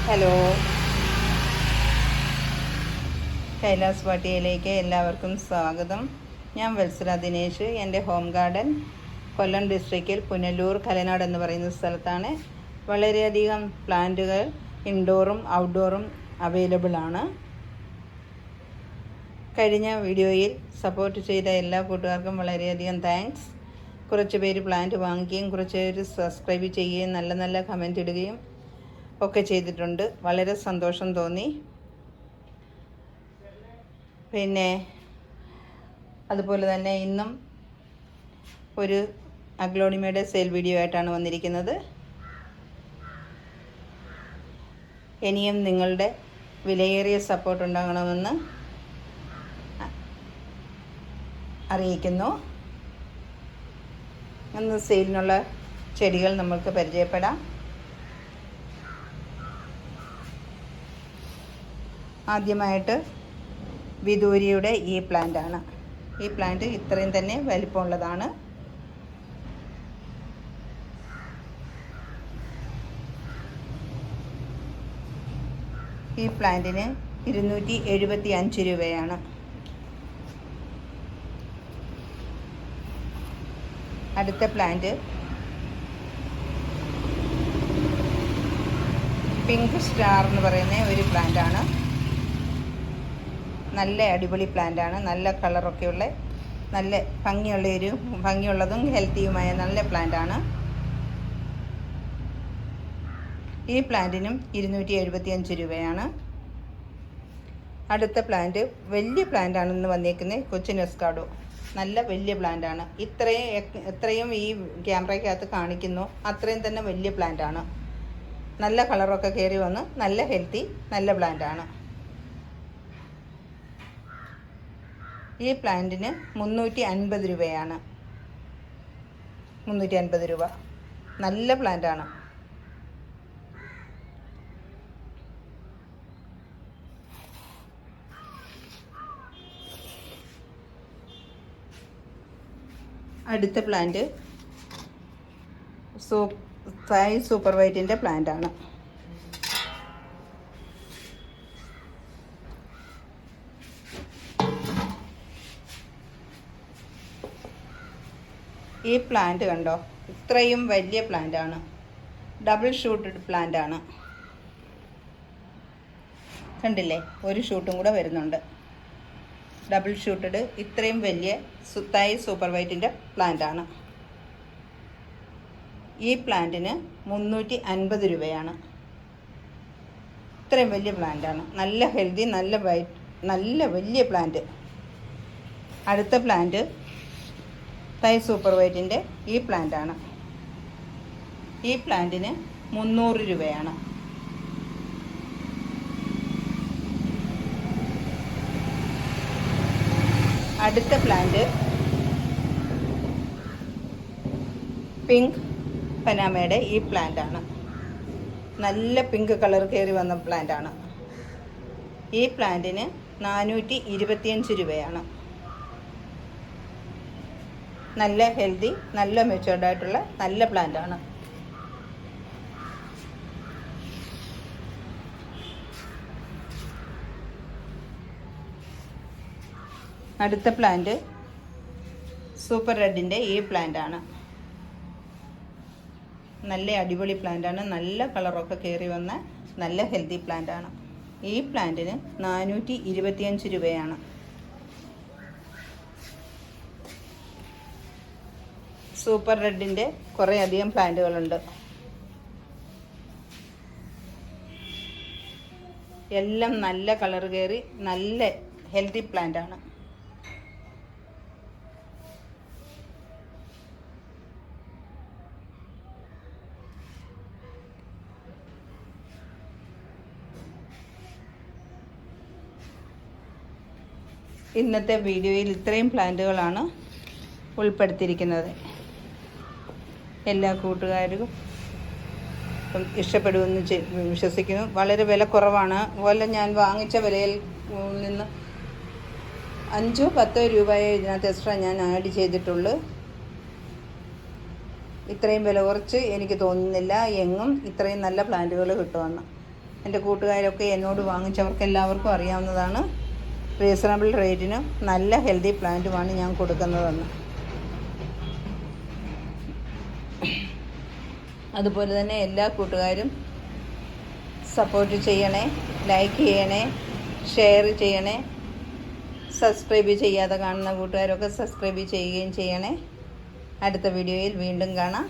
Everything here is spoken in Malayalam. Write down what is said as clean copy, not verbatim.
ഹലോ, കൈലാസ് വാട്ടിയയിലേക്ക് എല്ലാവർക്കും സ്വാഗതം. ഞാൻ വത്സല ദിനേശ്. എൻ്റെ ഹോം ഗാർഡൻ കൊല്ലം ഡിസ്ട്രിക്റ്റിൽ പുനലൂർ കലനാട് എന്ന് പറയുന്ന സ്ഥലത്താണ്. വളരെയധികം പ്ലാന്റുകൾ ഇൻഡോറും ഔട്ട്ഡോറും അവൈലബിൾ ആണ്. കഴിഞ്ഞ വീഡിയോയിൽ സപ്പോർട്ട് ചെയ്ത എല്ലാ കൂട്ടുകാർക്കും വളരെയധികം താങ്ക്സ്. കുറച്ച് പേര് പ്ലാന്റ് വാങ്ങിക്കുകയും കുറച്ച് പേര് സബ്സ്ക്രൈബ് ചെയ്യുകയും നല്ല നല്ല കമൻ്റ് ഇടുകയും ഒക്കെ ചെയ്തിട്ടുണ്ട്. വളരെ സന്തോഷം തോന്നി. പിന്നെ അതുപോലെ തന്നെ ഇന്നും ഒരു അഗ്ലോണിമയുടെ സെയിൽ വീഡിയോ ആയിട്ടാണ് വന്നിരിക്കുന്നത്. ഇനിയും നിങ്ങളുടെ വിലയേറിയ സപ്പോർട്ട് ഉണ്ടാകണമെന്ന് അറിയിക്കുന്നു. ഇന്ന് സെയിലിനുള്ള ചെടികൾ നമുക്ക് പരിചയപ്പെടാം. ആദ്യമായിട്ട് വിദൂരിയുടെ ഈ പ്ലാന്റ് ആണ്. ഈ പ്ലാന്റ് ഇത്രയും തന്നെ വലിപ്പമുള്ളതാണ്. ഈ പ്ലാന്റിന് 275 രൂപയാണ്. അടുത്ത പ്ലാന്റ് പിങ്ക് സ്റ്റാർ എന്ന് പറയുന്ന ഒരു പ്ലാന്റ് ആണ്. നല്ല അടിപൊളി പ്ലാന്റാണ്. നല്ല കളറൊക്കെയുള്ള നല്ല ഭംഗിയുള്ളതും ഹെൽത്തിയുമായ നല്ല പ്ലാന്റാണ്. ഈ പ്ലാന്റിനും 275 രൂപയാണ്. അടുത്ത പ്ലാന്റ് വലിയ പ്ലാന്റാണെന്ന് വന്നേക്കുന്നത് കൊച്ചിൻ എസ്കാഡോ. നല്ല വലിയ പ്ലാന്റാണ്. എത്രയും ഈ ക്യാമറയ്ക്കകത്ത് കാണിക്കുന്നു അത്രയും തന്നെ വലിയ പ്ലാന്റാണ്. നല്ല കളറൊക്കെ കയറി വന്ന് നല്ല ഹെൽത്തി നല്ല പ്ലാന്റാണ്. ഈ പ്ലാന്റിന് 350 രൂപയാണ്. 350 രൂപ. നല്ല പ്ലാന്റാണ്. അടുത്ത പ്ലാന്റ് സായി സൂപ്പർ വൈറ്റിൻ്റെ പ്ലാന്റാണ്. ഈ പ്ലാന്റ് കണ്ടോ, ഇത്രയും വലിയ പ്ലാന്റാണ്. ഡബിൾ ഷൂട്ടഡ് പ്ലാന്റാണ്. കണ്ടില്ലേ, ഒരു ഷൂട്ടും കൂടെ വരുന്നുണ്ട്. ഡബിൾ ഷൂട്ടഡ് ഇത്രയും വലിയ സായി സൂപ്പർ വൈറ്റിൻ്റെ പ്ലാന്റാണ്. ഈ പ്ലാന്റിന് 350 രൂപയാണ്. ഇത്രയും വലിയ പ്ലാന്റാണ്. നല്ല ഹെൽത്തി നല്ല വലിയ പ്ലാന്റ്. അടുത്ത പ്ലാന്റ് സായി സൂപ്പർ വൈറ്റിൻ്റെ ഈ പ്ലാന്റാണ്. ഈ പ്ലാന്റിന് 300 രൂപയാണ്. അടുത്ത പ്ലാന്റ് പിങ്ക് പനാമയുടെ ഈ പ്ലാന്റാണ്. നല്ല പിങ്ക് കളർ കയറി വന്ന പ്ലാന്റാണ്. ഈ പ്ലാന്റിന് 425 രൂപയാണ്. നല്ല ഹെൽത്തി നല്ല മെച്ചുവേർഡായിട്ടുള്ള നല്ല പ്ലാന്റാണ്. അടുത്ത പ്ലാന്റ് സൂപ്പർ റെഡിൻ്റെ ഈ പ്ലാന്റാണ്. നല്ല അടിപൊളി പ്ലാന്റാണ്. നല്ല കളറൊക്കെ കയറി വന്ന നല്ല ഹെൽത്തി പ്ലാന്റാണ്. ഈ പ്ലാന്റിന് 425 രൂപയാണ്. സൂപ്പർ റെഡിൻ്റെ കുറേ അധികം പ്ലാന്റുകളുണ്ട്. എല്ലാം നല്ല കളർ കയറി നല്ല ഹെൽത്തി പ്ലാന്റാണ്. ഇന്നത്തെ വീഡിയോയിൽ ഇത്രയും പ്ലാന്റുകളാണ് ഉൾപ്പെടുത്തിയിരിക്കുന്നത്. എല്ലാ കൂട്ടുകാരും ഇഷ്ടപ്പെടുമെന്ന് വിശ്വസിക്കുന്നു. വളരെ വില കുറവാണ്. അതുപോലെ ഞാൻ വാങ്ങിച്ച വിലയിൽ നിന്ന് 5-10 രൂപയെ ഇതിനകത്ത് എക്സ്ട്രാ ഞാൻ ആഡ് ചെയ്തിട്ടുള്ളൂ. ഇത്രയും വില കുറച്ച് എനിക്ക് തോന്നുന്നില്ല എങ്ങും ഇത്രയും നല്ല പ്ലാന്റുകൾ കിട്ടുമെന്ന്. എൻ്റെ കൂട്ടുകാരൊക്കെ എന്നോട് വാങ്ങിച്ചവർക്ക് എല്ലാവർക്കും അറിയാവുന്നതാണ്. റീസണബിൾ റേറ്റിനും നല്ല ഹെൽത്തി പ്ലാന്റുമാണ് ഞാൻ കൊടുക്കുന്നതെന്ന്. അതുപോലെ തന്നെ എല്ലാ കൂട്ടുകാരും സപ്പോർട്ട് ചെയ്യണേ, ലൈക്ക് ചെയ്യണേ, ഷെയർ ചെയ്യണേ. സബ്സ്ക്രൈബ് ചെയ്യാതെ കാണുന്ന കൂട്ടുകാരൊക്കെ സബ്സ്ക്രൈബ് ചെയ്യുകയും ചെയ്യണേ. അടുത്ത വീഡിയോയിൽ വീണ്ടും കാണാം.